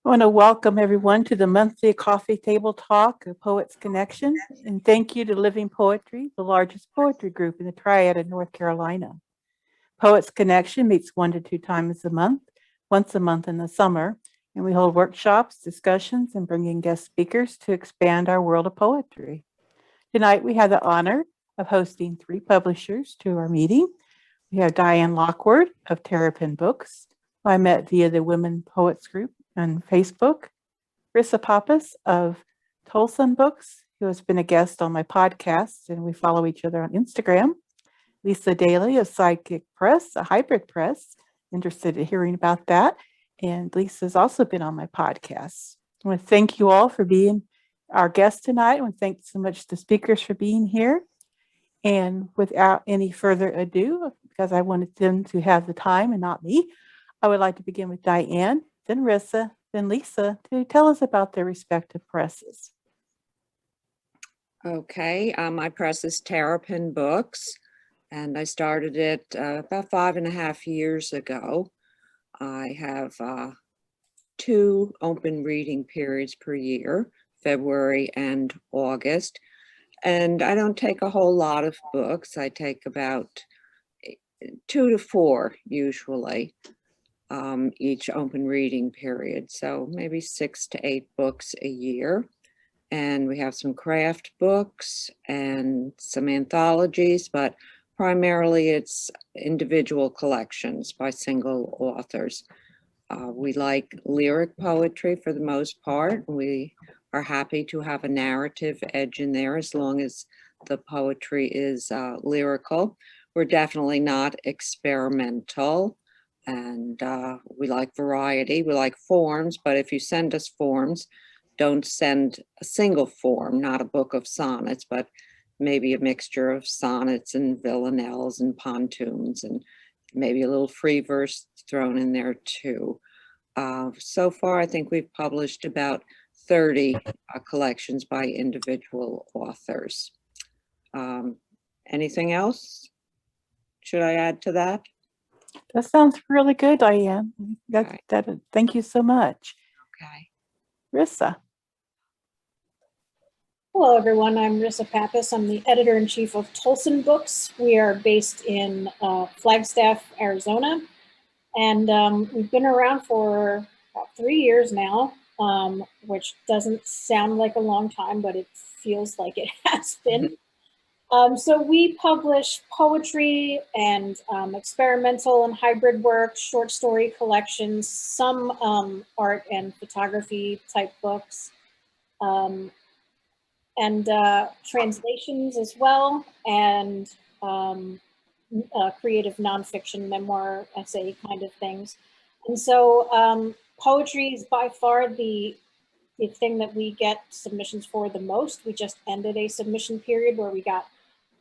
I want to welcome everyone to the monthly coffee table talk of Poets Connection, and thank you to Living Poetry, the largest poetry group in the Triad of North Carolina. Poets Connection meets 1 to 2 times a month, once a month in the summer, and we hold workshops, discussions, and bring in guest speakers to expand our world of poetry. Tonight, we have the honor of hosting 3 publishers to our meeting. We have Diane Lockward of Terrapin Books, who I met via the Women Poets group on Facebook, Risa Pappas of Tolsun Books, who has been a guest on my podcast, and we follow each other on Instagram. Lisa Dailey of Sidekick Press, a hybrid press, interested in hearing about that. And Lisa's also been on my podcast. I want to thank you all for being our guest tonight. I want to thank so much the speakers for being here. And without any further ado, because I wanted them to have the time and not me, I would like to begin with Diane, then Risa, then Lisa to tell us about their respective presses. Okay, my press is Terrapin Books, and I started it about 5.5 years ago. I have 2 open reading periods per year, February and August, and I don't take a whole lot of books. I take about 2 to 4 usually. Each open reading period. So maybe 6 to 8 books a year. And we have some craft books and some anthologies, but primarily it's individual collections by single authors. We like lyric poetry for the most part. We are happy to have a narrative edge in there as long as the poetry is lyrical. We're definitely not experimental. And we like variety, we like forms, but if you send us forms, don't send a single form, not a book of sonnets, but maybe a mixture of sonnets and villanelles and pontoons and maybe a little free verse thrown in there too. So far, I think we've published about 30 collections by individual authors. Anything else? Should I add to that? That sounds really good, Diane. Okay. Thank you so much. Okay. Risa. Hello, everyone. I'm Risa Pappas. I'm the editor-in-chief of Tolsun Books. We are based in Flagstaff, Arizona, and we've been around for about 3 years now, which doesn't sound like a long time, but it feels like it has been. So we publish poetry and experimental and hybrid work, short story collections, some art and photography type books, and translations as well, and creative nonfiction, memoir, essay kind of things. And so poetry is by far the thing that we get submissions for the most. We just ended a submission period where we got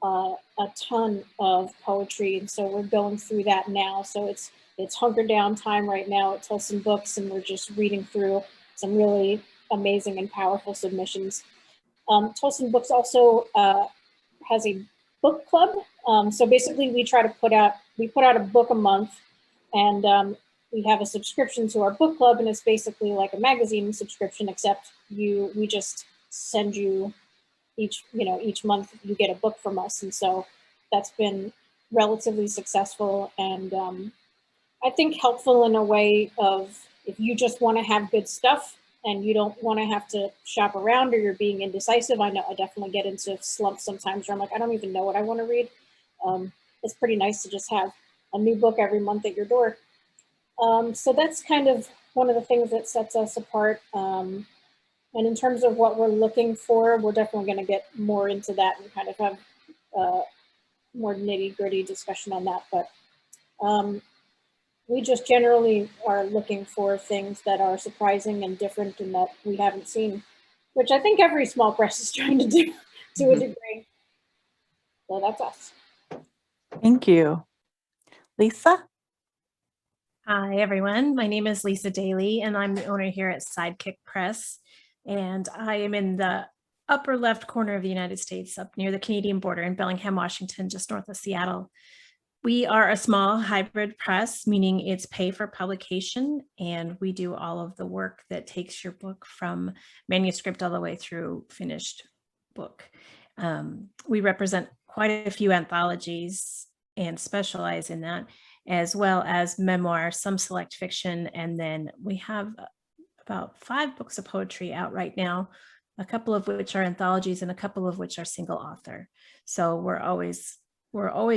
a ton of poetry, and so we're going through that now. So it's hunker down time right now at Tolsun Books, and we're just reading through some really amazing and powerful submissions. Tolsun Books also has a book club. So basically, we try to put out a book a month, and we have a subscription to our book club, and it's basically like a magazine subscription, except we just send you each month you get a book from us. And so that's been relatively successful, and I think helpful in a way of, if you just want to have good stuff and you don't want to have to shop around, or you're being indecisive. I know I definitely get into slumps sometimes where I'm like, I don't even know what I want to read. It's pretty nice to just have a new book every month at your door. So that's kind of one of the things that sets us apart. And in terms of what we're looking for, we're definitely going to get more into that and kind of have more nitty-gritty discussion on that. But we just generally are looking for things that are surprising and different and that we haven't seen, which I think every small press is trying to do to a degree. So that's us. Thank you. Lisa? Hi, everyone. My name is Lisa Dailey, and I'm the owner here at Sidekick Press. And I am in the upper left corner of the United States, up near the Canadian border in Bellingham, Washington, just north of Seattle. We are a small hybrid press, meaning it's pay for publication, and we do all of the work that takes your book from manuscript all the way through finished book. We represent quite a few anthologies and specialize in that, as well as memoir, some select fiction, and then we have about 5 books of poetry out right now, a couple of which are anthologies and a couple of which are single author. So we're always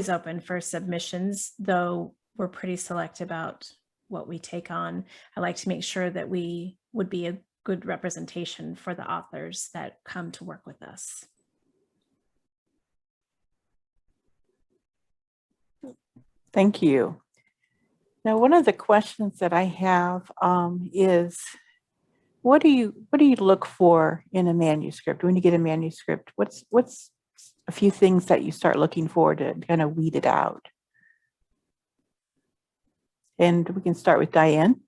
open for submissions, though we're pretty select about what we take on. I like to make sure that we would be a good representation for the authors that come to work with us. Thank you. Now, one of the questions that I have is, what do you look for in a manuscript? When you get a manuscript, what's a few things that you start looking for to kind of weed it out? And we can start with Diane.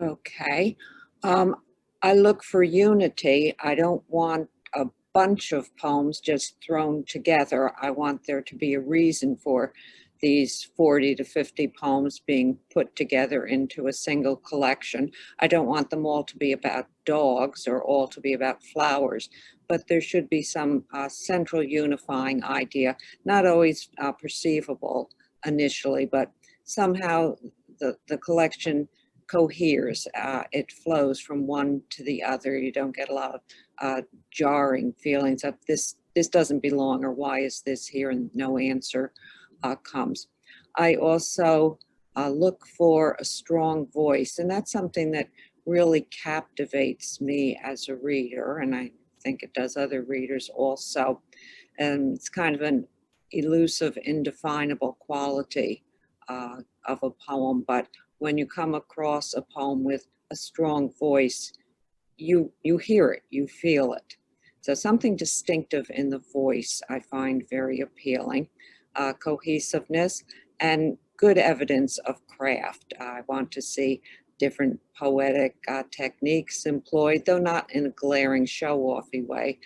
Okay. I look for unity. I don't want a bunch of poems just thrown together. I want there to be a reason for these 40 to 50 poems being put together into a single collection. I don't want them all to be about dogs or all to be about flowers, but there should be some central unifying idea, not always perceivable initially, but somehow the collection coheres. It flows from one to the other. You don't get a lot of jarring feelings of this doesn't belong, or why is this here, and no answer comes. I also look for a strong voice, and that's something that really captivates me as a reader, and I think it does other readers also. And it's kind of an elusive, indefinable quality of a poem, but when you come across a poem with a strong voice, you hear it, you feel it. So something distinctive in the voice I find very appealing. Cohesiveness and good evidence of craft. I want to see different poetic techniques employed, though not in a glaring show-offy way,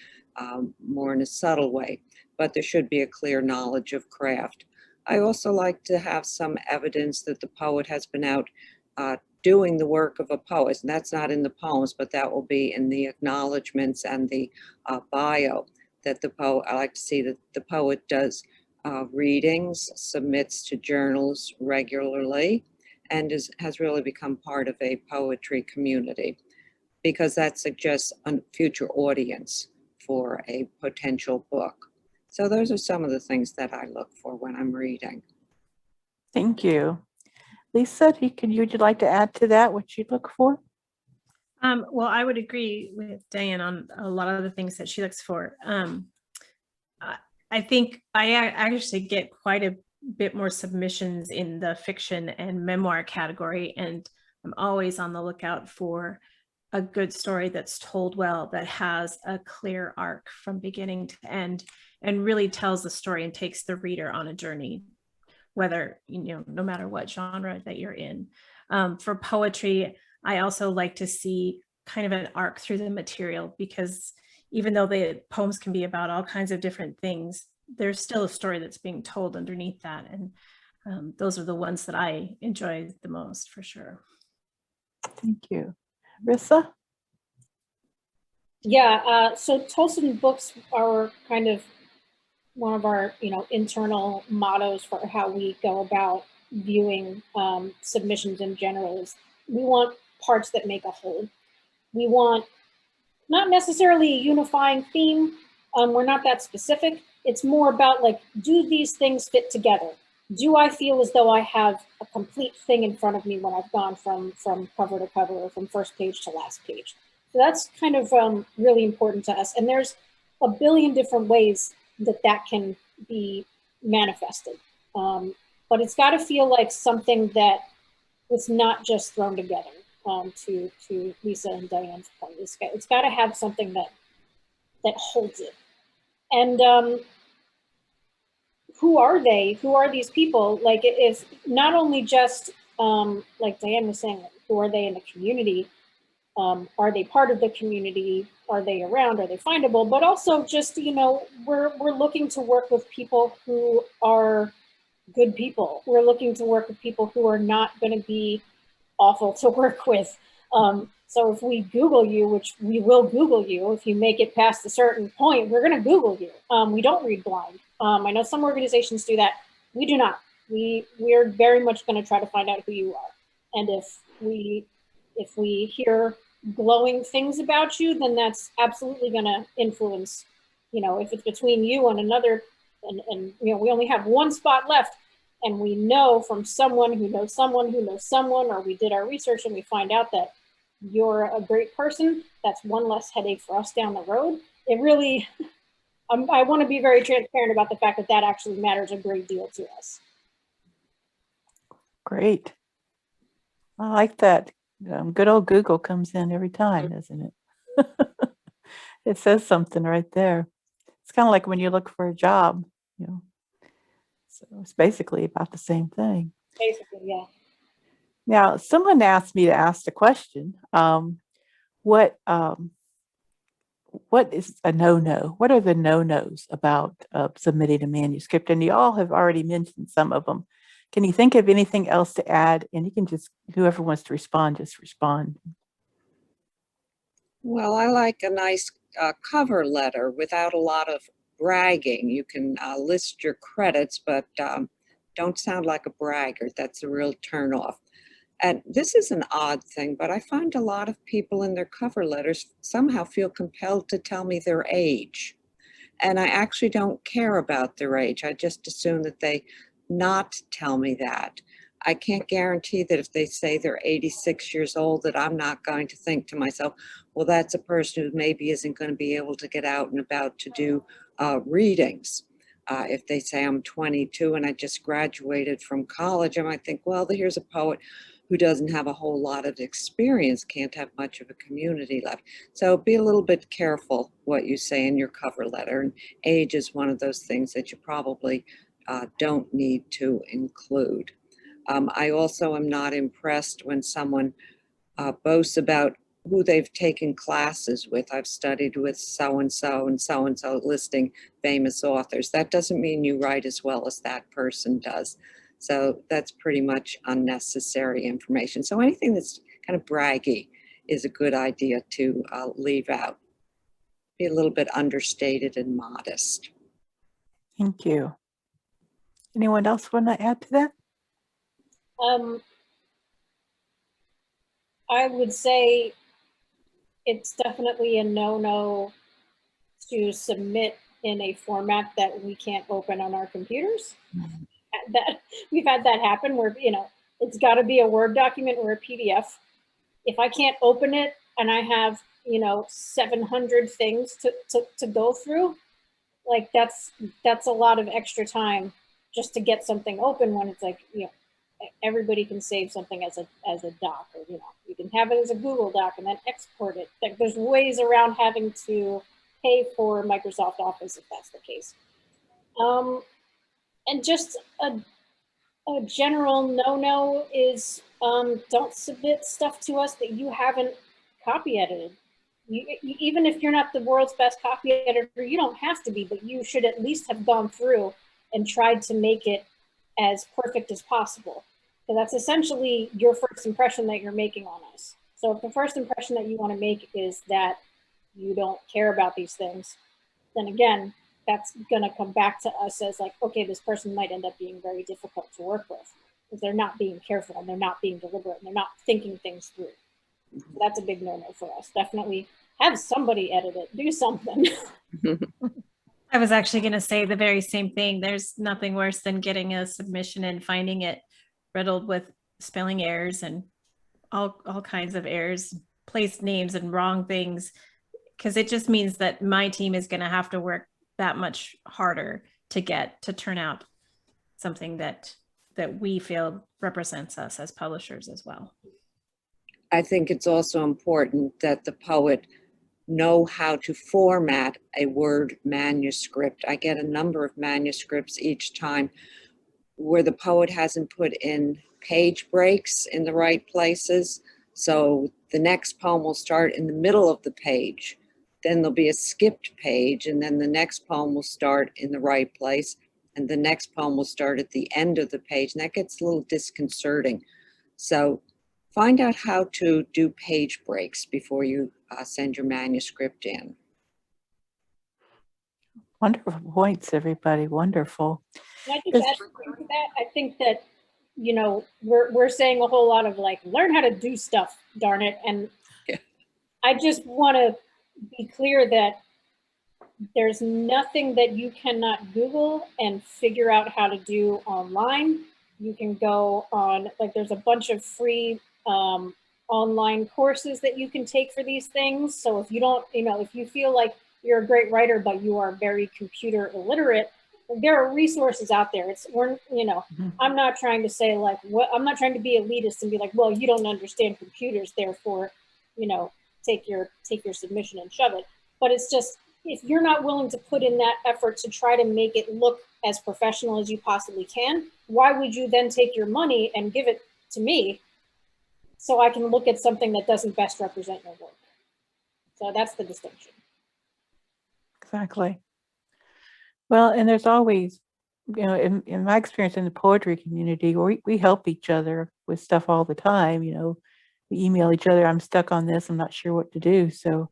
more in a subtle way, but there should be a clear knowledge of craft. I also like to have some evidence that the poet has been out doing the work of a poet, and that's not in the poems, but that will be in the acknowledgements and the bio, that the poet, I like to see that the poet does readings, submits to journals regularly, and has really become part of a poetry community, because that suggests a future audience for a potential book. So those are some of the things that I look for when I'm reading. Thank you. Lisa, would you like to add to that what you look for? Well, I would agree with Diane on a lot of the things that she looks for. I think I actually get quite a bit more submissions in the fiction and memoir category, and I'm always on the lookout for a good story that's told well, that has a clear arc from beginning to end, and really tells the story and takes the reader on a journey, whether, no matter what genre that you're in. For poetry, I also like to see kind of an arc through the material, because even though the poems can be about all kinds of different things, there's still a story that's being told underneath that. And those are the ones that I enjoy the most, for sure. Thank you. Risa? Yeah, so Tolsun books are kind of one of our, internal mottos for how we go about viewing submissions in general. Is we want parts that make a whole. We want not necessarily a unifying theme. We're not that specific. It's more about, like, do these things fit together? Do I feel as though I have a complete thing in front of me when I've gone from cover to cover, or from first page to last page? So that's kind of really important to us. And there's a billion different ways that can be manifested. But it's got to feel like something that was not just thrown together, to Lisa and Diane's point. It's got to have something that holds it. And who are they? Who are these people? Like, it's not only just, like Diane was saying, who are they in the community? Are they part of the community? Are they around? Are they findable? But also just, we're looking to work with people who are good people. We're looking to work with people who are not going to be awful to work with. So if we Google you, which we will Google you, if you make it past a certain point, we're going to Google you. We don't read blind. I know some organizations do that. We do not. We're very much going to try to find out who you are. And if we hear glowing things about you, then that's absolutely going to influence, you know, if it's between you and another, and you know, we only have one spot left, and we know from someone who knows someone who knows someone, or we did our research and we find out that you're a great person, that's one less headache for us down the road. It really, I want to be very transparent about the fact that that actually matters a great deal to us. Great. I like that. Good old Google comes in every time, doesn't it? It says something right there. It's kind of like when you look for a job, you know. So it's basically about the same thing. Basically, yeah. Now, someone asked me to ask a question. What is a no-no? What are the no-nos about submitting a manuscript? And you all have already mentioned some of them. Can you think of anything else to add? And you can just, whoever wants to respond, just respond. Well, I like a nice cover letter without a lot of bragging. You can list your credits, but don't sound like a braggart. That's a real turnoff. And this is an odd thing, but I find a lot of people in their cover letters somehow feel compelled to tell me their age. And I actually don't care about their age. I just assume that they not tell me that. I can't guarantee that if they say they're 86 years old, that I'm not going to think to myself, well, that's a person who maybe isn't going to be able to get out and about to do readings. If they say I'm 22 and I just graduated from college, I might think, well, here's a poet who doesn't have a whole lot of experience, can't have much of a community left. So be a little bit careful what you say in your cover letter. And age is one of those things that you probably don't need to include. I also am not impressed when someone boasts about who they've taken classes with. I've studied with so-and-so and so-and-so, listing famous authors. That doesn't mean you write as well as that person does. So that's pretty much unnecessary information. So anything that's kind of braggy is a good idea to leave out. Be a little bit understated and modest. Thank you. Anyone else want to add to that? I would say it's definitely a no-no to submit in a format that we can't open on our computers. That we've had that happen where, you know, it's got to be a Word document or a PDF. If I can't open it and I have, you know, 700 things to go through, like that's a lot of extra time just to get something open, when it's like, you know, everybody can save something as a doc, or, you know, you can have it as a Google Doc and then export it. Like, there's ways around having to pay for Microsoft Office if that's the case. And just a general no-no is don't submit stuff to us that you haven't copy edited. Even if you're not the world's best copy editor, you don't have to be, but you should at least have gone through and tried to make it as perfect as possible. So that's essentially your first impression that you're making on us. So if the first impression that you want to make is that you don't care about these things, then again, that's going to come back to us as like, okay, this person might end up being very difficult to work with because they're not being careful and they're not being deliberate and they're not thinking things through. So that's a big no-no for us. Definitely have somebody edit it, do something. I was actually going to say the very same thing. There's nothing worse than getting a submission and finding it riddled with spelling errors and all kinds of errors, place names and wrong things, because it just means that my team is going to have to work that much harder to turn out something that we feel represents us as publishers as well. I think it's also important that the poet know how to format a Word manuscript. I get a number of manuscripts each time where the poet hasn't put in page breaks in the right places. So the next poem will start in the middle of the page. Then there'll be a skipped page, and then the next poem will start in the right place. and the next poem will start at the end of the page, and that gets a little disconcerting. So find out how to do page breaks before you send your manuscript in. Wonderful points, everybody. Wonderful. Can I just Does- add something to that? I think that, you know, we're saying a whole lot of like, learn how to do stuff, darn it. And Yeah. I just want to be clear that there's nothing that you cannot Google and figure out how to do online. You can go on, like there's a bunch of free online courses that you can take for these things. So if you don't, you know, if you feel like you're a great writer, but you are very computer illiterate, there are resources out there. I'm not trying to say like, I'm not trying to be elitist and be like, well, you don't understand computers, therefore, you know, take your submission and shove it. But it's just, if you're not willing to put in that effort to try to make it look as professional as you possibly can, why would you then take your money and give it to me so I can look at something that doesn't best represent your work? So that's the distinction. Exactly. Well, and there's always, you know, in my experience in the poetry community, we help each other with stuff all the time. You know, we email each other, I'm stuck on this, I'm not sure what to do. So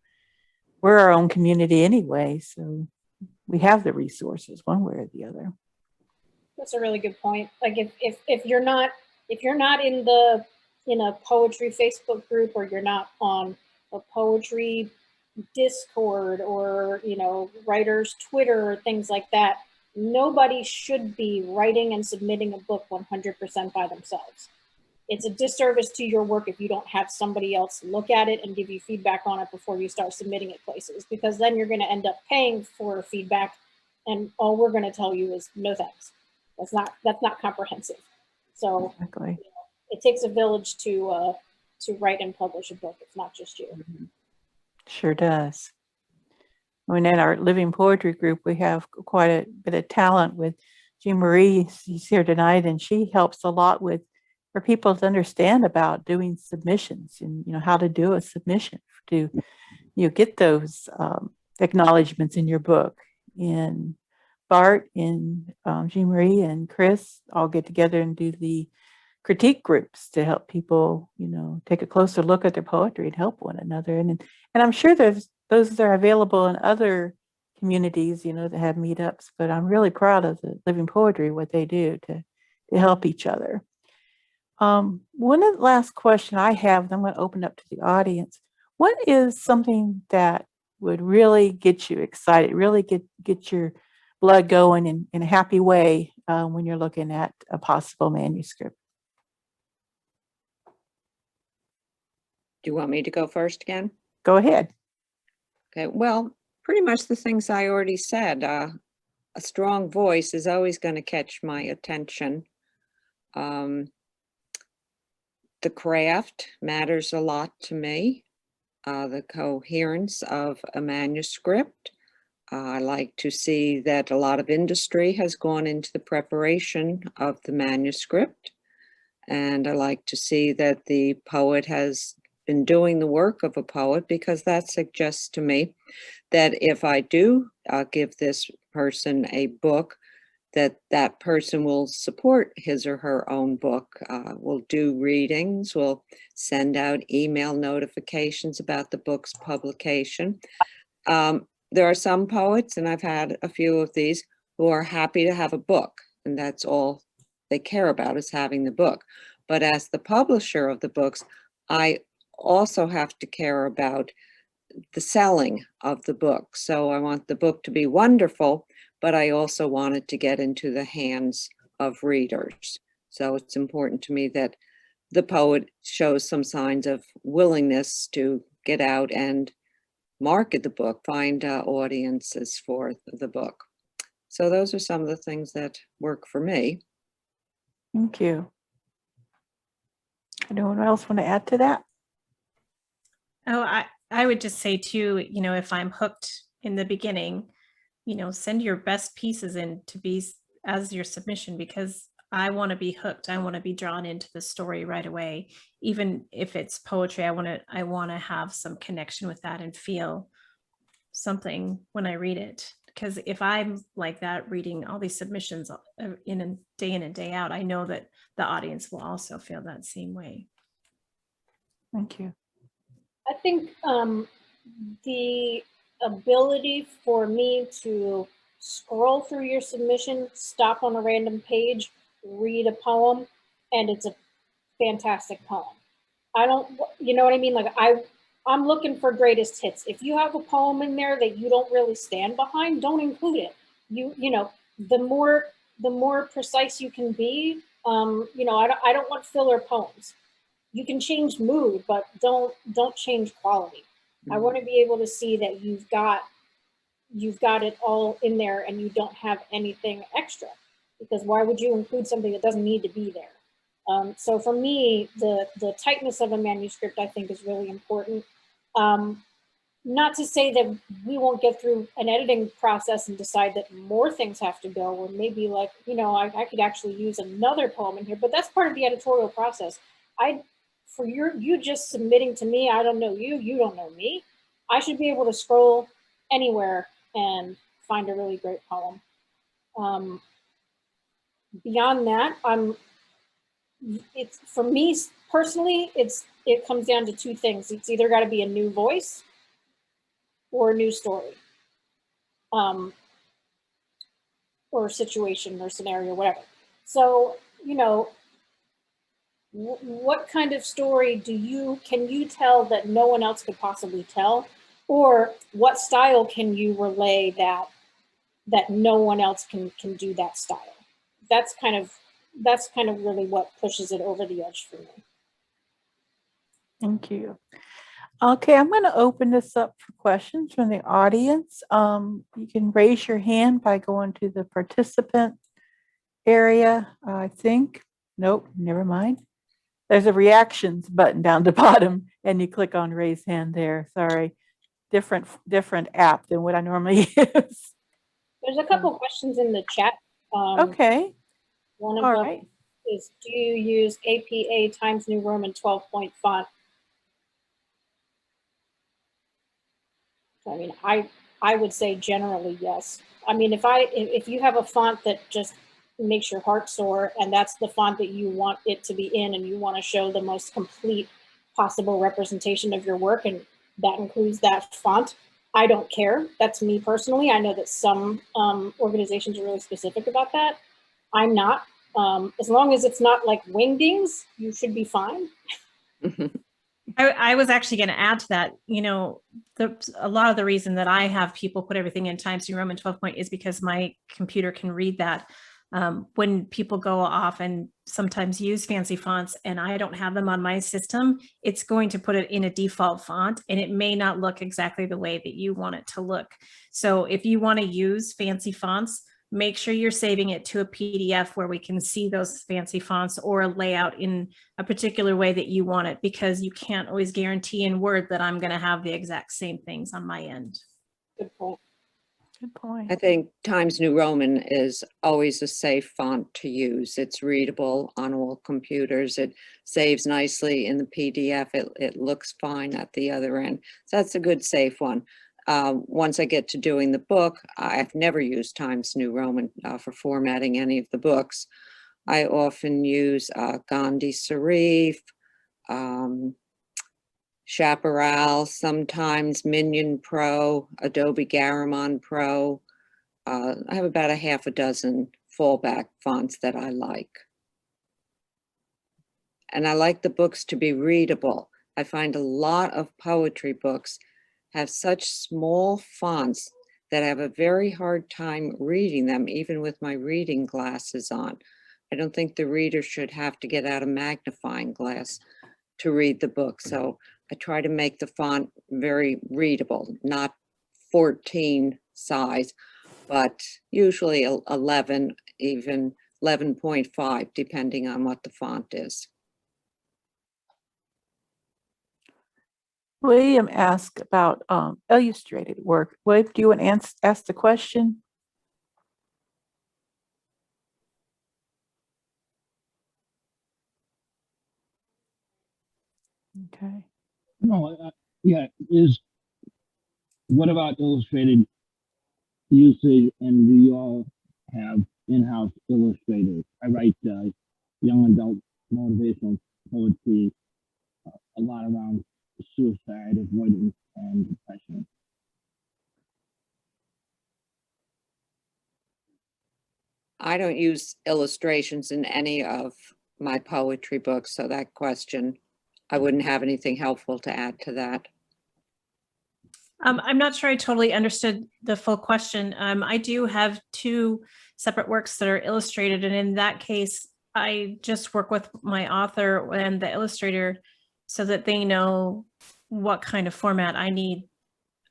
we're our own community anyway. So we have the resources one way or the other. That's a really good point. Like if you're not in a poetry Facebook group, or you're not on a poetry Discord, or, you know, writers Twitter or things like that, nobody should be writing and submitting a book 100% by themselves. It's a disservice to your work if you don't have somebody else look at it and give you feedback on it before you start submitting it places, because then you're going to end up paying for feedback, and all we're going to tell you is no thanks. That's not comprehensive. So Exactly. you know, it takes a village to write and publish a book. It's not just you. Sure does. I mean, in our living poetry group, we have quite a bit of talent with Jean Marie. She's here tonight, and she helps a lot with for people to understand about doing submissions and, you know, how to do a submission to, you know, get those acknowledgments in your book. And Bart and Jean Marie and Chris all get together and do the critique groups to help people, you know, take a closer look at their poetry and help one another. And I'm sure those are available in other communities, you know, that have meetups, but I'm really proud of the Living Poetry, what they do to help each other. One last question I have, then I'm going to open up to the audience. What is something that would really get you excited, really get your blood going in a happy way when you're looking at a possible manuscript? Do you want me to go first again? Go ahead. Okay, well, pretty much the things I already said. A strong voice is always going to catch my attention. The craft matters a lot to me. The coherence of a manuscript. I like to see that a lot of industry has gone into the preparation of the manuscript. And I like to see that the poet has been doing the work of a poet, because that suggests to me that if I do give this person a book, that person will support his or her own book, will do readings, will send out email notifications about the book's publication. There are some poets, and I've had a few of these, who are happy to have a book, and that's all they care about, is having the book. But as the publisher of the books, I also have to care about the selling of the book. So I want the book to be wonderful, but I also want it to get into the hands of readers. So it's important to me that the poet shows some signs of willingness to get out and market the book, find audiences for the book. So those are some of the things that work for me. Thank you. Anyone else want to add to that? Oh, I would just say too, you know, if I'm hooked in the beginning, you know, send your best pieces in to be as your submission, because I want to be hooked. I want to be drawn into the story right away. Even if it's poetry, I want to have some connection with that and feel something when I read it. because if I'm like that, reading all these submissions in and day out, I know that the audience will also feel that same way. Thank you. I think the ability for me to scroll through your submission, stop on a random page, read a poem, and it's a fantastic poem. I don't, you know what I mean? Like I'm looking for greatest hits. If you have a poem in there that you don't really stand behind, don't include it. You know, the more precise you can be, you know, I don't want filler poems. You can change mood, but don't change quality. I want to be able to see that you've got it all in there and you don't have anything extra, because why would you include something that doesn't need to be there? So for me, the tightness of a manuscript, I think, is really important. Not to say that we won't get through an editing process and decide that more things have to go, or maybe like, you know, I could actually use another poem in here, but that's part of the editorial process. For you just submitting to me, I don't know you, you don't know me. I should be able to scroll anywhere and find a really great poem. Beyond that, it's, for me personally, it comes down to two things. It's either got to be a new voice or a new story, or situation or scenario, whatever. So, you know, what kind of story can you tell that no one else could possibly tell? Or what style can you relay that no one else can do that style? That's kind of really what pushes it over the edge for me. Thank you. Okay, I'm going to open this up for questions from the audience. You can raise your hand by going to the participant area, I think. Nope, never mind. There's a reactions button down the bottom, and you click on raise hand there. Sorry, different app than what I normally use. There's a couple questions in the chat. Okay. One of All them right. is, do you use APA Times New Roman 12-point font? I mean, I would say generally yes. I mean, if you have a font that just makes your heart soar, and that's the font that you want it to be in, and you want to show the most complete possible representation of your work, and that includes that font, I don't care. That's me personally. I know that some organizations are really specific about that. I'm not. As long as it's not like wingdings, you should be fine. I was actually going to add to that, you know, a lot of the reason that I have people put everything in Times New Roman 12-point is because my computer can read that. When people go off and sometimes use fancy fonts and I don't have them on my system, it's going to put it in a default font, and it may not look exactly the way that you want it to look. So if you want to use fancy fonts, make sure you're saving it to a PDF where we can see those fancy fonts, or a layout in a particular way that you want it, because you can't always guarantee in Word that I'm going to have the exact same things on my end. Good point. Good point. I think Times New Roman is always a safe font to use. It's readable on all computers. It saves nicely in the PDF. It looks fine at the other end. So that's a good safe one. Once I get to doing the book, I've never used Times New Roman for formatting any of the books. I often use Gandhi Serif, Chaparral, sometimes Minion Pro, Adobe Garamond Pro. I have about a half a dozen fallback fonts that I like. And I like the books to be readable. I find a lot of poetry books have such small fonts that I have a very hard time reading them, even with my reading glasses on. I don't think the reader should have to get out a magnifying glass to read the book. So I try to make the font very readable, not 14 size, but usually 11, even 11.5, depending on what the font is. William asked about illustrated work. What do you want to ask the question? Okay. No, yeah, what about illustrated usage, and do you all have in-house illustrators? I write young adult motivational poetry, a lot around suicide, avoidance, and depression. I don't use illustrations in any of my poetry books, so that question, I wouldn't have anything helpful to add to that. I'm not sure I totally understood the full question. I do have 2 separate works that are illustrated, and in that case, I just work with my author and the illustrator so that they know what kind of format I need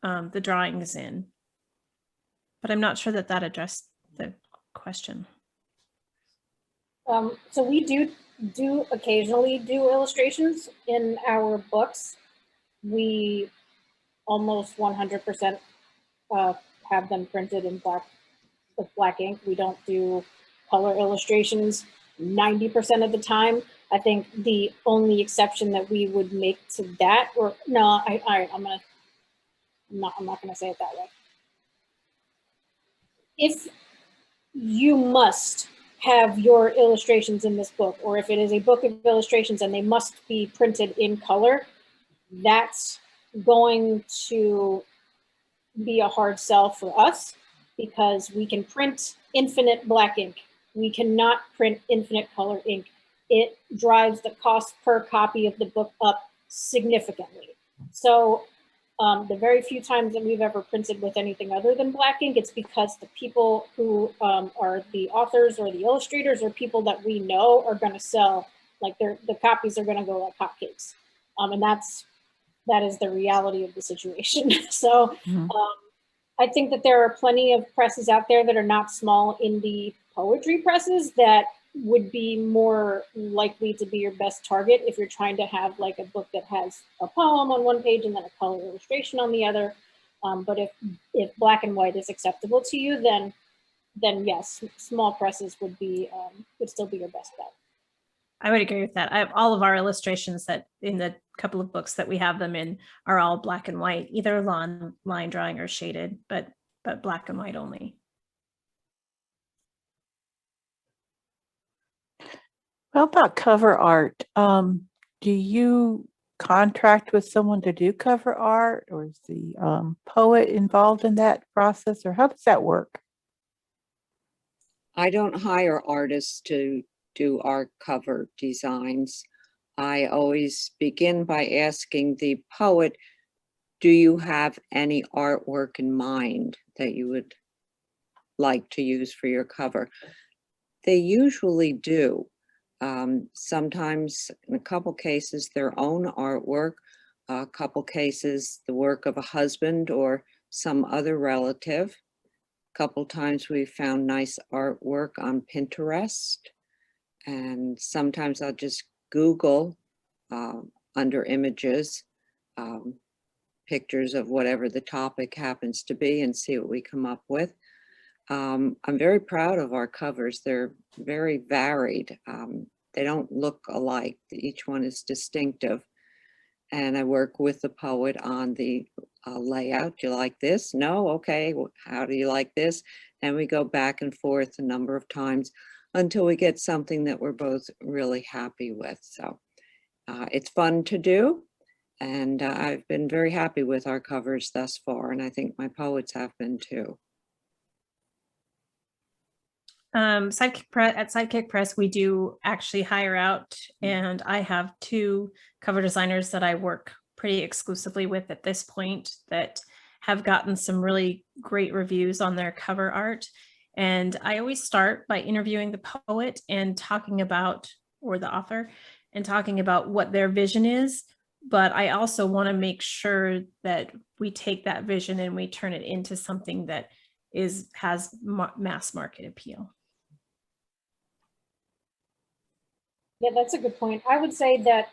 the drawings in. But I'm not sure that that addressed the question. So we do occasionally do illustrations in our books. We almost 100% have them printed in black ink. We don't do color illustrations 90% of the time. I think the only exception that we would make to that, or no, I'm not gonna say it that way. If you must have your illustrations in this book, or if it is a book of illustrations and they must be printed in color, that's going to be a hard sell for us because we can print infinite black ink. We cannot print infinite color ink. It drives the cost per copy of the book up significantly. So the very few times that we've ever printed with anything other than black ink, it's because the people who are the authors or the illustrators or people that we know are going to sell, like the copies are going to go like hotcakes. And that is the reality of the situation. So I think that there are plenty of presses out there that are not small indie poetry presses that would be more likely to be your best target if you're trying to have like a book that has a poem on one page and then a color illustration on the other. But if black and white is acceptable to you, then yes, small presses would still be your best bet. I would agree with that. I have all of our illustrations that in the couple of books that we have them in are all black and white, either line drawing or shaded, but black and white only. Well, about cover art, do you contract with someone to do cover art, or is the poet involved in that process, or how does that work? I don't hire artists to do our cover designs. I always begin by asking the poet, do you have any artwork in mind that you would like to use for your cover? They usually do. Sometimes, in a couple cases, their own artwork, a couple cases, the work of a husband or some other relative. A couple times we found nice artwork on Pinterest. And sometimes I'll just Google under images, pictures of whatever the topic happens to be and see what we come up with. I'm very proud of our covers. They're very varied. They don't look alike. Each one is distinctive. And I work with the poet on the layout. Do you like this? No? Okay. How do you like this? And we go back and forth a number of times until we get something that we're both really happy with. So it's fun to do. And I've been very happy with our covers thus far. And I think my poets have been too. At Sidekick Press, we do actually hire out, and I have 2 cover designers that I work pretty exclusively with at this point that have gotten some really great reviews on their cover art. And I always start by interviewing the poet and talking about, or the author, and talking about what their vision is. But I also want to make sure that we take that vision and we turn it into something that has mass market appeal. Yeah, that's a good point. I would say that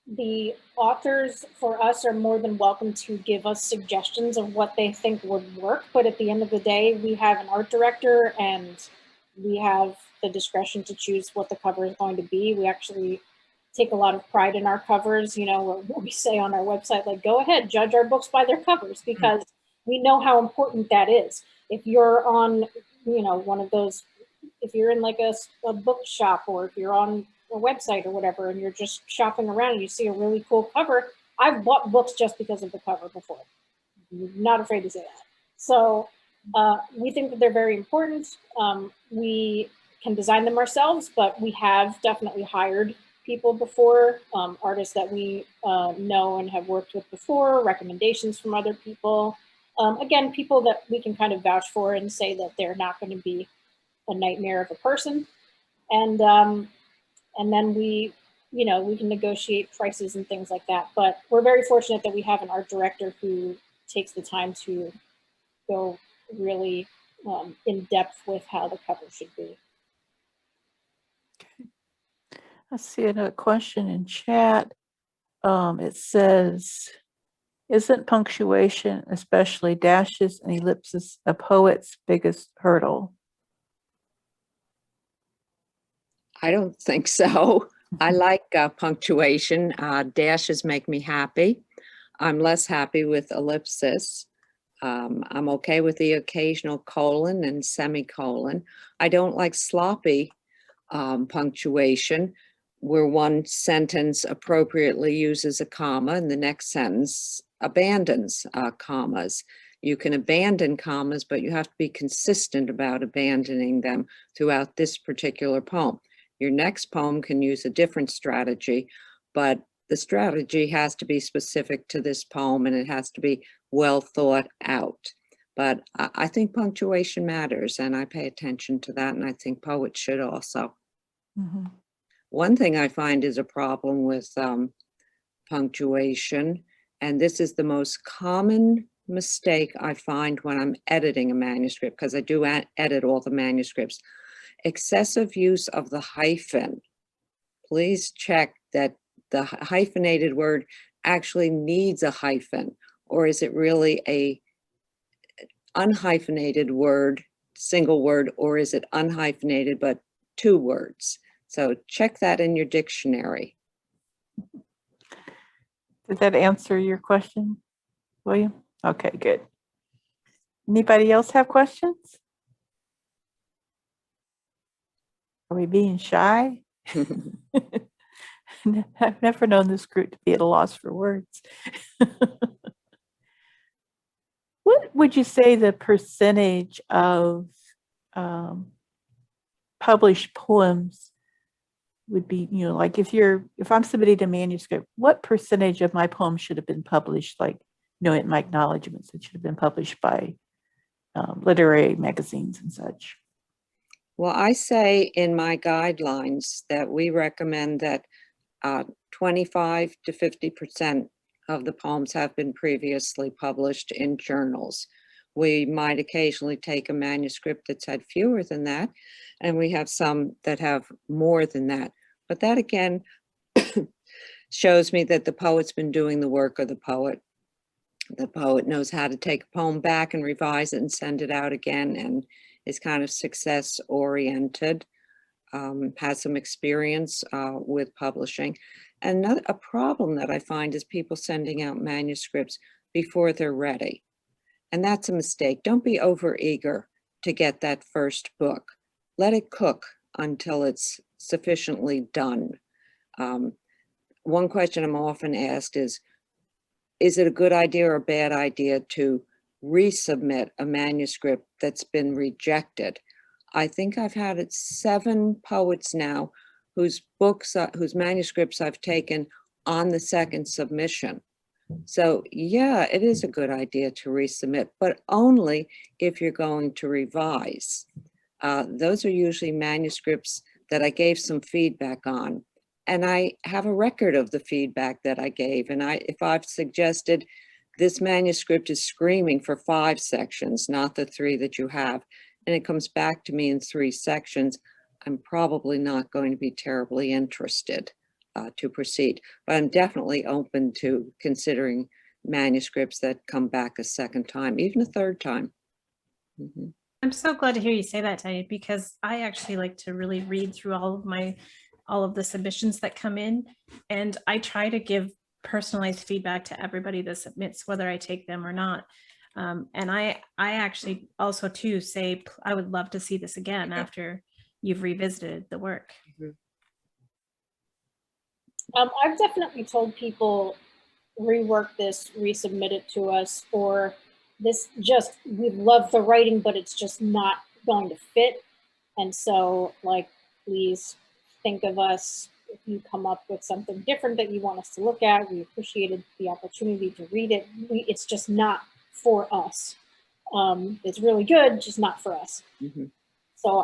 the authors for us are more than welcome to give us suggestions of what they think would work. But at the end of the day, we have an art director and we have the discretion to choose what the cover is going to be. We actually take a lot of pride in our covers, you know, what we say on our website, like, go ahead, judge our books by their covers, because we know how important that is. If you're on, you know, one of those, if you're in like a bookshop, or if you're on a website or whatever, and you're just shopping around and you see a really cool cover, I've bought books just because of the cover before. I'm not afraid to say that. So we think that they're very important. We can design them ourselves, but we have definitely hired people before, artists that we know and have worked with before, recommendations from other people. Again, people that we can kind of vouch for and say that they're not going to be a nightmare of a person. And then we, you know, we can negotiate prices and things like that. But we're very fortunate that we have an art director who takes the time to go really in depth with how the cover should be. I see another question in chat. It says, isn't punctuation, especially dashes and ellipses, a poet's biggest hurdle? I don't think so. I like punctuation. Dashes make me happy. I'm less happy with ellipsis. I'm okay with the occasional colon and semicolon. I don't like sloppy punctuation, where one sentence appropriately uses a comma and the next sentence abandons commas. You can abandon commas, but you have to be consistent about abandoning them throughout this particular poem. Your next poem can use a different strategy, but the strategy has to be specific to this poem, and it has to be well thought out. But I think punctuation matters, and I pay attention to that, and I think poets should also. Mm-hmm. One thing I find is a problem with punctuation, and this is the most common mistake I find when I'm editing a manuscript, because I do edit all the manuscripts. Excessive use of the hyphen. Please check that the hyphenated word actually needs a hyphen, or is it really a unhyphenated word, single word, or is it unhyphenated but two words? So check that in your dictionary. Did that answer your question, William? Okay, good. Anybody else have questions? Are we being shy? I've never known this group to be at a loss for words. What would you say the percentage of published poems would be? You know, like if I'm submitting a manuscript, what percentage of my poems should have been published? Like, you know, in my acknowledgments, it should have been published by literary magazines and such. Well, I say in my guidelines that we recommend that 25 to 50% of the poems have been previously published in journals. We might occasionally take a manuscript that's had fewer than that, and we have some that have more than that. But that again shows me that the poet's been doing the work of the poet. The poet knows how to take a poem back and revise it and send it out again, and is kind of success oriented, has some experience with publishing. And a problem that I find is people sending out manuscripts before they're ready. And that's a mistake. Don't be overeager to get that first book. Let it cook until it's sufficiently done. One question I'm often asked is it a good idea or a bad idea to resubmit a manuscript that's been rejected? I think I've had 7 poets now whose manuscripts I've taken on the second submission. So yeah, it is a good idea to resubmit, but only if you're going to revise. Those are usually manuscripts that I gave some feedback on, and I have a record of the feedback that I gave. And if I've suggested this manuscript is screaming for 5 sections, not the 3 that you have, and it comes back to me in 3 sections, I'm probably not going to be terribly interested to proceed. But I'm definitely open to considering manuscripts that come back a second time, even a third time. Mm-hmm. I'm so glad to hear you say that, Diane, because I actually like to really read through all of the submissions that come in, and I try to give personalized feedback to everybody that submits, whether I take them or not. And I actually also too say I would love to see this again after you've revisited the work. I've definitely told people rework this, resubmit it to us, or this just, we love the writing, but it's just not going to fit. And so, like, please think of us if you come up with something different that you want us to look at. We appreciated the opportunity to read it. It's just not for us. It's really good, just not for us. Mm-hmm. So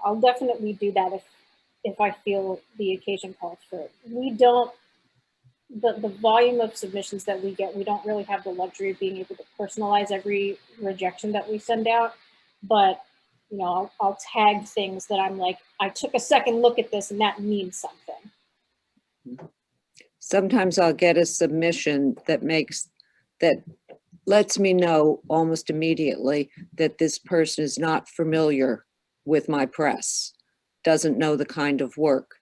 I'll definitely do that if I feel the occasion calls for it. We don't, the volume of submissions that we get, we don't really have the luxury of being able to personalize every rejection that we send out. But, you know, I'll tag things that I'm like, I took a second look at this and that means something. Sometimes I'll get a submission that lets me know almost immediately that this person is not familiar with my press, doesn't know the kind of work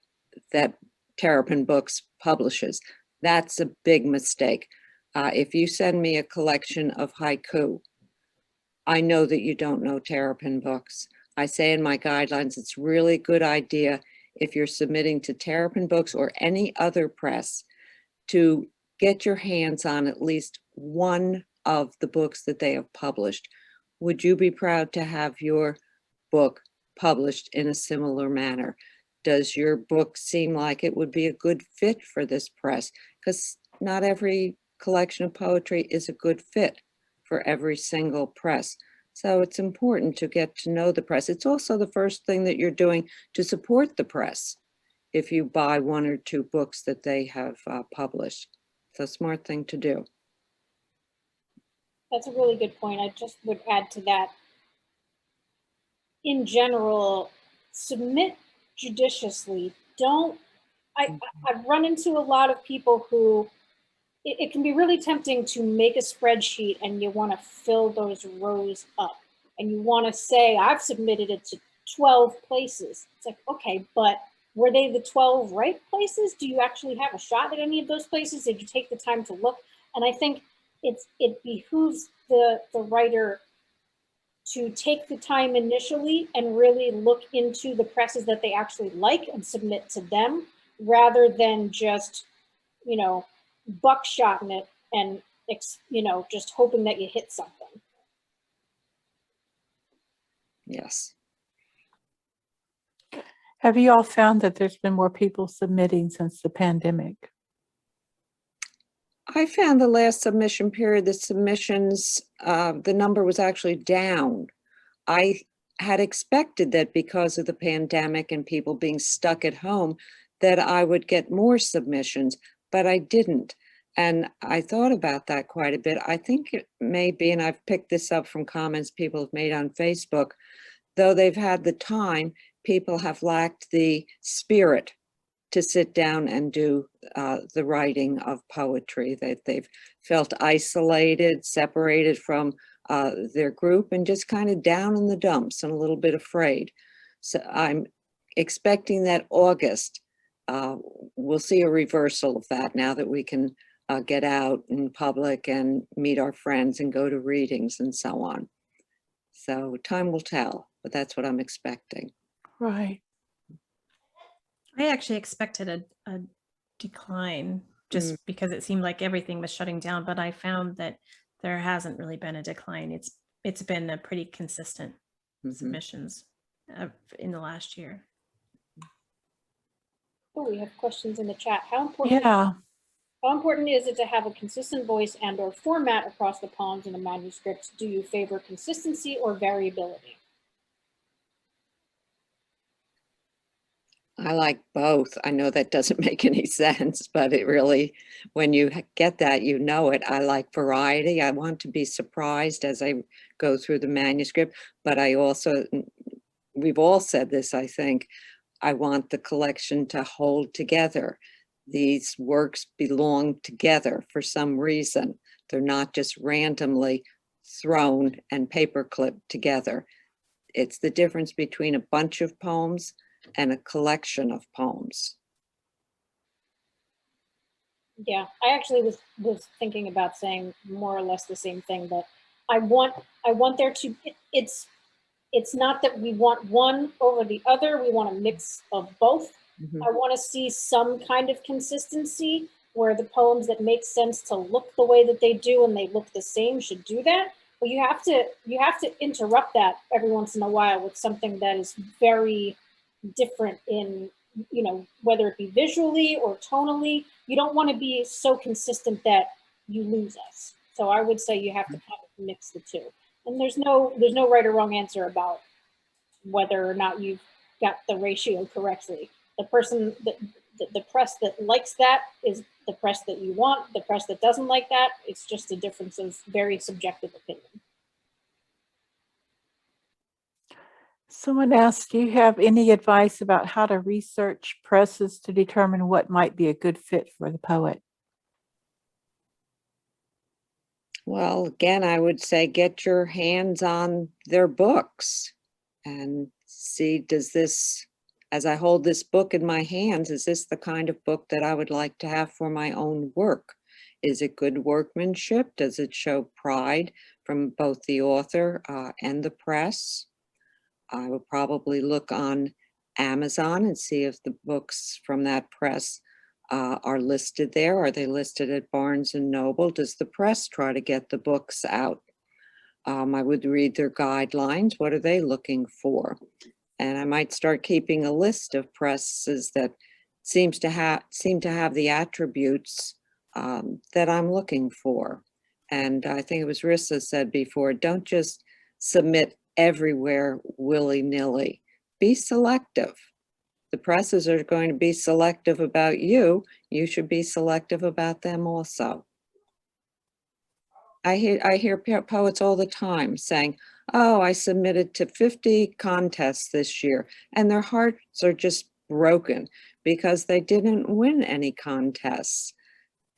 that Terrapin Books publishes. That's a big mistake. If you send me a collection of haiku, I know that you don't know Terrapin Books. I say in my guidelines, it's really a good idea if you're submitting to Terrapin Books or any other press to get your hands on at least one of the books that they have published. Would you be proud to have your book published in a similar manner? Does your book seem like it would be a good fit for this press? Because not every collection of poetry is a good fit for every single press. So it's important to get to know the press. It's also the first thing that you're doing to support the press if you buy one or two books that they have published. It's a smart thing to do. That's a really good point. I just would add to that. In general, submit judiciously. I've run into a lot of people who, it can be really tempting to make a spreadsheet and you want to fill those rows up and you want to say, I've submitted it to 12 places. It's like, okay, but were they the 12 right places? Do you actually have a shot at any of those places? Did you take the time to look? And I think it behooves the writer to take the time initially and really look into the presses that they actually like and submit to them, rather than just, you know, buckshotting it and, you know, just hoping that you hit something. Yes. Have you all found that there's been more people submitting since the pandemic? I found the last submission period, the submissions, the number was actually down. I had expected that because of the pandemic and people being stuck at home, that I would get more submissions, but I didn't. And I thought about that quite a bit. I think it may be, and I've picked this up from comments people have made on Facebook, though they've had the time, people have lacked the spirit to sit down and do the writing of poetry, that they've felt isolated, separated from their group and just kind of down in the dumps and a little bit afraid. So I'm expecting that August, we'll see a reversal of that now that we can get out in public and meet our friends and go to readings and so on. So time will tell, but that's what I'm expecting. Right. I actually expected a decline just because it seemed like everything was shutting down, but I found that there hasn't really been a decline. It's been a pretty consistent submissions in the last year. Oh, we have questions in the chat. How important is it to have a consistent voice and or format across the poems in a manuscript? Do you favor consistency or variability? I like both. I know that doesn't make any sense, but it really, when you get that, you know it. I like variety. I want to be surprised as I go through the manuscript, but I also, we've all said this, I think, I want the collection to hold together. These works belong together for some reason. They're not just randomly thrown and paperclipped together. It's the difference between a bunch of poems and a collection of poems. Yeah, I actually was thinking about saying more or less the same thing, but I want there to, it's not that we want one over the other. We want a mix of both. Mhm. I want to see some kind of consistency where the poems that make sense to look the way that they do and they look the same should do that. But you have to interrupt that every once in a while with something that is very different in, you know, whether it be visually or tonally. You don't want to be so consistent that you lose us. So I would say you have to kind of mix the two. And there's no right or wrong answer about whether or not you've got the ratio correctly. The person that the press that likes that is the press that you want. The press that doesn't like that, it's just a difference of very subjective opinion. Someone asked, do you have any advice about how to research presses to determine what might be a good fit for the poet? Well, again, I would say get your hands on their books and see, does this, as I hold this book in my hands, is this the kind of book that I would like to have for my own work? Is it good workmanship? Does it show pride from both the author and the press? I will probably look on Amazon and see if the books from that press are listed there. Are they listed at Barnes and Noble? Does the press try to get the books out? I would read their guidelines. What are they looking for? And I might start keeping a list of presses that seem to have the attributes that I'm looking for. And I think it was Risa said before, don't just submit everywhere willy-nilly. Be selective. The presses are going to be selective about you. You should be selective about them also. I hear poets all the time saying, oh, I submitted to 50 contests this year, and their hearts are just broken because they didn't win any contests.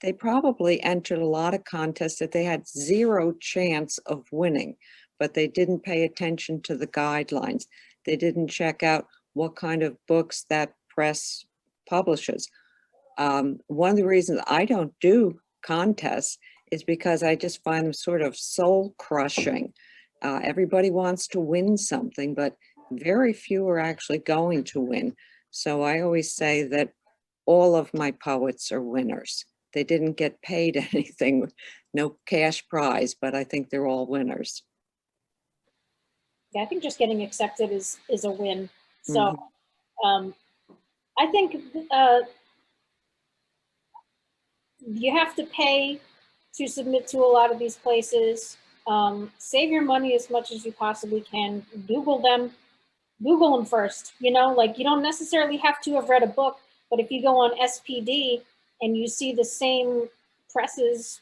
They probably entered a lot of contests that they had zero chance of winning, but they didn't pay attention to the guidelines. They didn't check out what kind of books that press publishes. One of the reasons I don't do contests is because I just find them sort of soul crushing. Everybody wants to win something, but very few are actually going to win. So I always say that all of my poets are winners. They didn't get paid anything, no cash prize, but I think they're all winners. Yeah, I think just getting accepted is a win. So I think you have to pay to submit to a lot of these places. Save your money as much as you possibly can. Google them first. You know, like you don't necessarily have to have read a book, but if you go on SPD and you see the same presses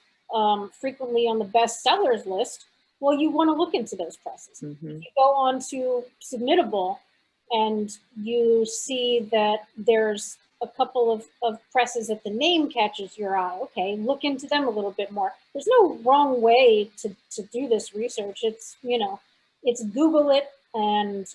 frequently on the bestsellers list, well, you want to look into those presses. If you go on to Submittable and you see that there's a couple of presses that the name catches your eye, okay, look into them a little bit more. There's no wrong way to do this research. It's, you know, it's Google it and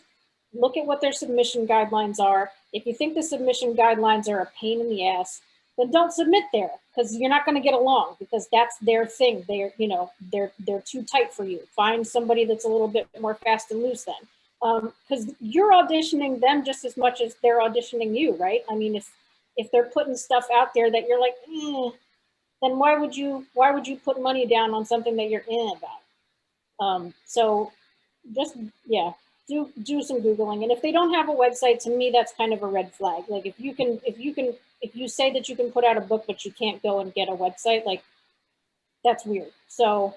look at what their submission guidelines are. If you think the submission guidelines are a pain in the ass, then don't submit there because you're not going to get along because that's their thing. They're, you know, they're too tight for you. Find somebody that's a little bit more fast and loose then. Because you're auditioning them just as much as they're auditioning you, right? I mean, if they're putting stuff out there that you're like, then why would you put money down on something that you're in about? So just, yeah, do some Googling. And if they don't have a website, to me, that's kind of a red flag. Like if you say that you can put out a book, but you can't go and get a website, like that's weird. So,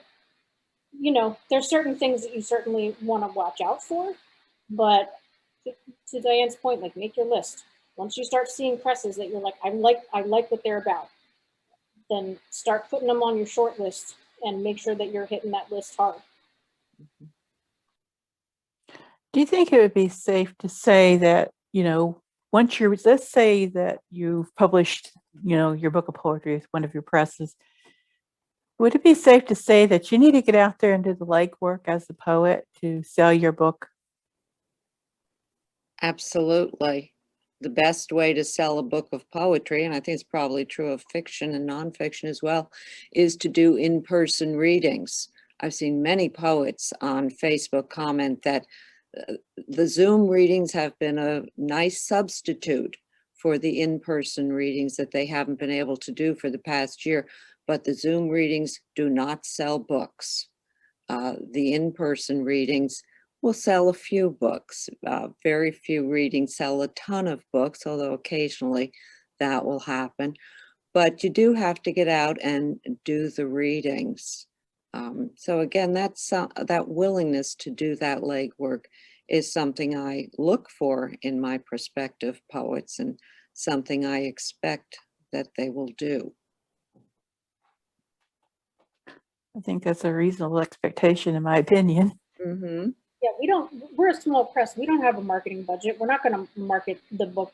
you know, there's certain things that you certainly want to watch out for, but to Diane's point, like make your list. Once you start seeing presses that you're like, I like what they're about, then start putting them on your short list and make sure that you're hitting that list hard. Do you think it would be safe to say that, you know, once you're, let's say that you've published, you know, your book of poetry with one of your presses, would it be safe to say that you need to get out there and do the legwork as a poet to sell your book? Absolutely. The best way to sell a book of poetry, and I think it's probably true of fiction and nonfiction as well, is to do in-person readings. I've seen many poets on Facebook comment that the Zoom readings have been a nice substitute for the in-person readings that they haven't been able to do for the past year, but the Zoom readings do not sell books. The in-person readings will sell a few books. Very few readings sell a ton of books, although occasionally that will happen. But you do have to get out and do the readings. So again, that's that willingness to do that legwork is something I look for in my prospective poets and something I expect that they will do. I think that's a reasonable expectation, in my opinion. Mm-hmm. Yeah, we're a small press. We don't have a marketing budget. We're not going to market the book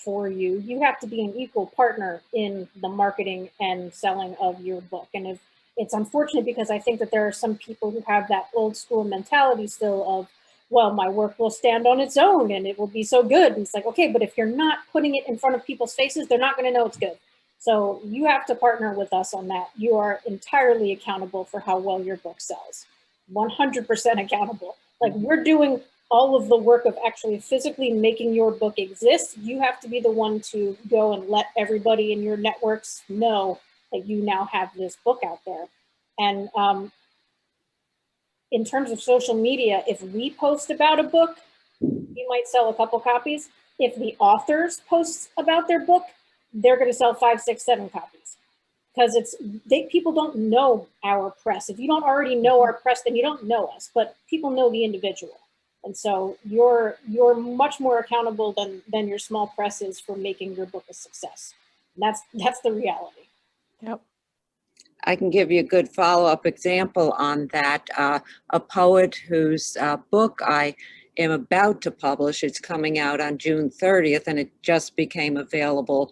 for you. You have to be an equal partner in the marketing and selling of your book. And if it's unfortunate, because I think that there are some people who have that old school mentality still of, well, my work will stand on its own and it will be so good. And it's like, okay, but if you're not putting it in front of people's faces, they're not going to know it's good. So you have to partner with us on that. You are entirely accountable for how well your book sells. 100% accountable. Like, we're doing all of the work of actually physically making your book exist. You have to be the one to go and let everybody in your networks know that you now have this book out there. And in terms of social media, if we post about a book, you might sell a couple copies. If the authors post about their book, they're going to sell 5, 6, 7 copies. Because people don't know our press. If you don't already know our press, then you don't know us, but people know the individual. And so you're much more accountable than your small press is for making your book a success. And that's the reality. Yep. I can give you a good follow-up example on that. A poet whose book I am about to publish, it's coming out on June 30th, and it just became available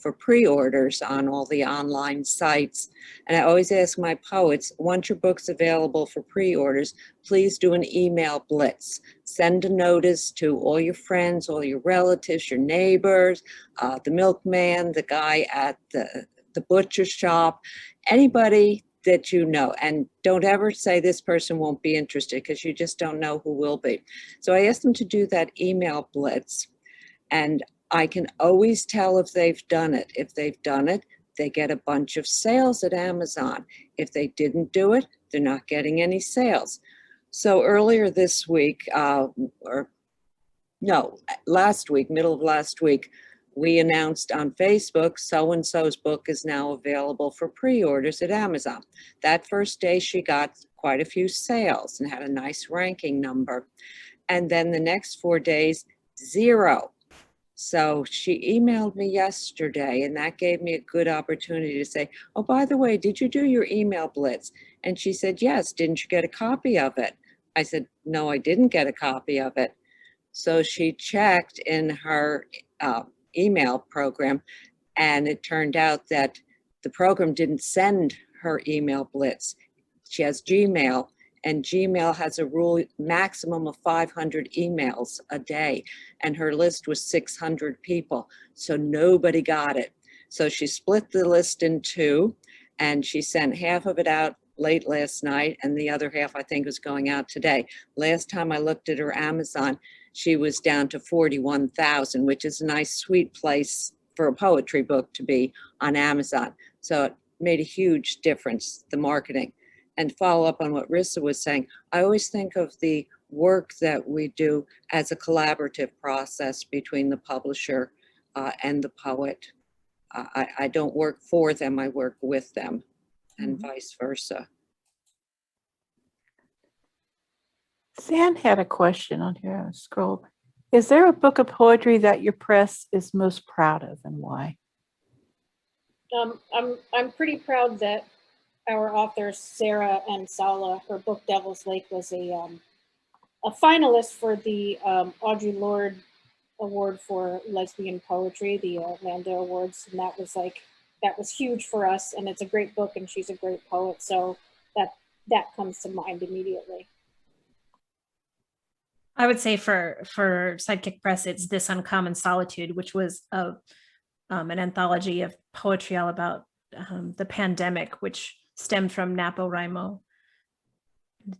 for pre-orders on all the online sites. And I always ask my poets, once your book's available for pre-orders, please do an email blitz. Send a notice to all your friends, all your relatives, your neighbors, the milkman, the guy at the butcher shop, anybody that you know. And don't ever say this person won't be interested, because you just don't know who will be. So I asked them to do that email blitz, and I can always tell if they've done it. If they've done it, they get a bunch of sales at Amazon. If they didn't do it, they're not getting any sales. So earlier this week, last week, middle of last week, we announced on Facebook, so-and-so's book is now available for pre-orders at Amazon. That first day, she got quite a few sales and had a nice ranking number. And then the next 4 days, 0. So she emailed me yesterday, and that gave me a good opportunity to say, oh, by the way, did you do your email blitz? And she said, yes. Didn't you get a copy of it? I said, no, I didn't get a copy of it. So she checked in her email program, and it turned out that the program didn't send her email blitz. She has Gmail, and Gmail has a rule maximum of 500 emails a day, and her list was 600 people, so nobody got it. So she split the list in 2, and she sent half of it out late last night, and the other half I think was going out today. Last time I looked at her Amazon, she was down to 41,000, which is a nice sweet place for a poetry book to be on Amazon. So it made a huge difference, the marketing. And follow up on what Risa was saying, I always think of the work that we do as a collaborative process between the publisher and the poet. I don't work for them, I work with them, and vice versa. San had a question on here. I'll scroll. Is there a book of poetry that your press is most proud of, and why? I'm pretty proud that our authors, Sarah and Sala, her book Devil's Lake was a finalist for the Audre Lorde Award for Lesbian Poetry, the Orlando Awards, and that was huge for us. And it's a great book, and she's a great poet, so that comes to mind immediately. I would say for Sidekick Press, it's This Uncommon Solitude, which was an anthology of poetry all about the pandemic, which stemmed from NaPoWriMo.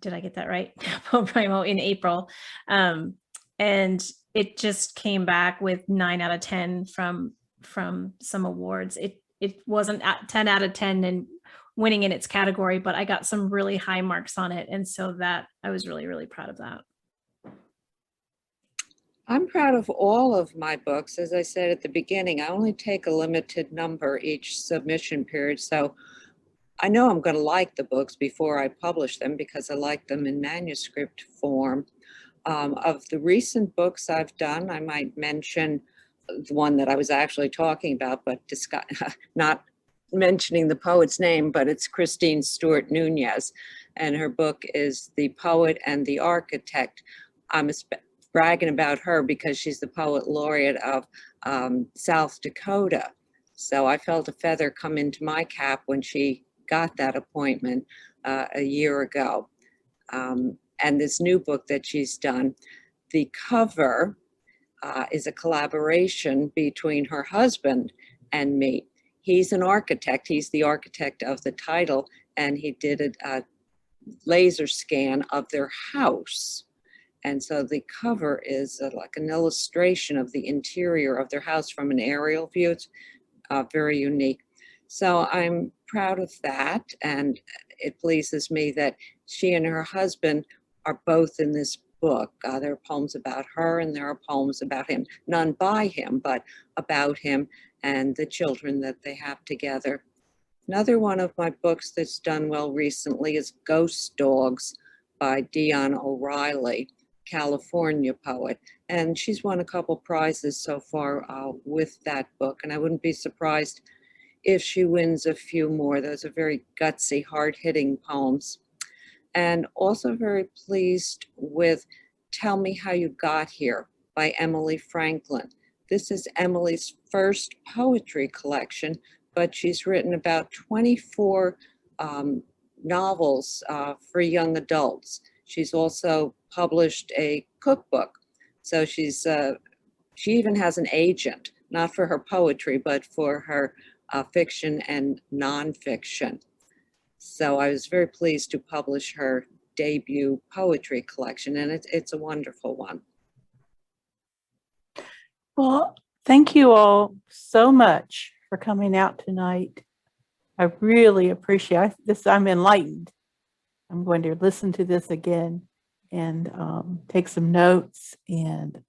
did I get that right? Primo in April. And it just came back with 9 out of 10 from some awards. It wasn't at 10 out of 10 and winning in its category, but I got some really high marks on it. And so that I was really, really proud of that. I'm proud of all of my books. As I said at the beginning, I only take a limited number each submission period. So I know I'm going to like the books before I publish them because I like them in manuscript form. Of the recent books I've done, I might mention the one that I was actually talking about, but not mentioning the poet's name, but it's Christine Stewart Nunez, and her book is The Poet and the Architect. I'm bragging about her because she's the poet laureate of South Dakota. So I felt a feather come into my cap when she got that appointment a year ago. And this new book that she's done, the cover is a collaboration between her husband and me. He's an architect. He's the architect of the title, and he did a laser scan of their house. And so the cover is like an illustration of the interior of their house from an aerial view. It's very unique. So I'm proud of that, and it pleases me that she and her husband are both in this book. There are poems about her and there are poems about him, none by him, but about him and the children that they have together. Another one of my books that's done well recently is Ghost Dogs by Dionne O'Reilly, California poet. And she's won a couple prizes so far with that book. And I wouldn't be surprised if she wins a few more. Those are very gutsy, hard-hitting poems. And also very pleased with Tell Me How You Got Here by Emily Franklin. This is Emily's first poetry collection, but she's written about 24 novels for young adults. She's also published a cookbook. So she even has an agent, not for her poetry, but for her fiction and nonfiction. So I was very pleased to publish her debut poetry collection, and it's a wonderful one. Well, thank you all so much for coming out tonight. I really appreciate this. I'm enlightened. I'm going to listen to this again and take some notes. And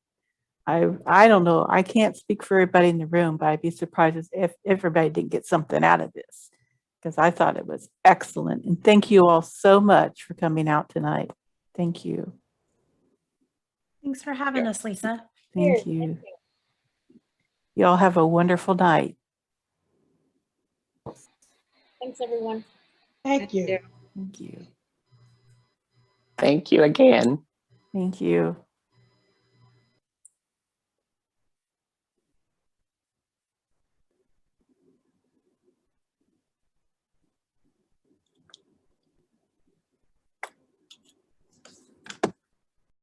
I don't know, I can't speak for everybody in the room, but I'd be surprised if everybody didn't get something out of this, because I thought it was excellent. And thank you all so much for coming out tonight. Thank you. Thanks for having us, Lisa. Thank you. Y'all have a wonderful night. Thanks, everyone. Thank you. Thank you. Thank you again. Thank you.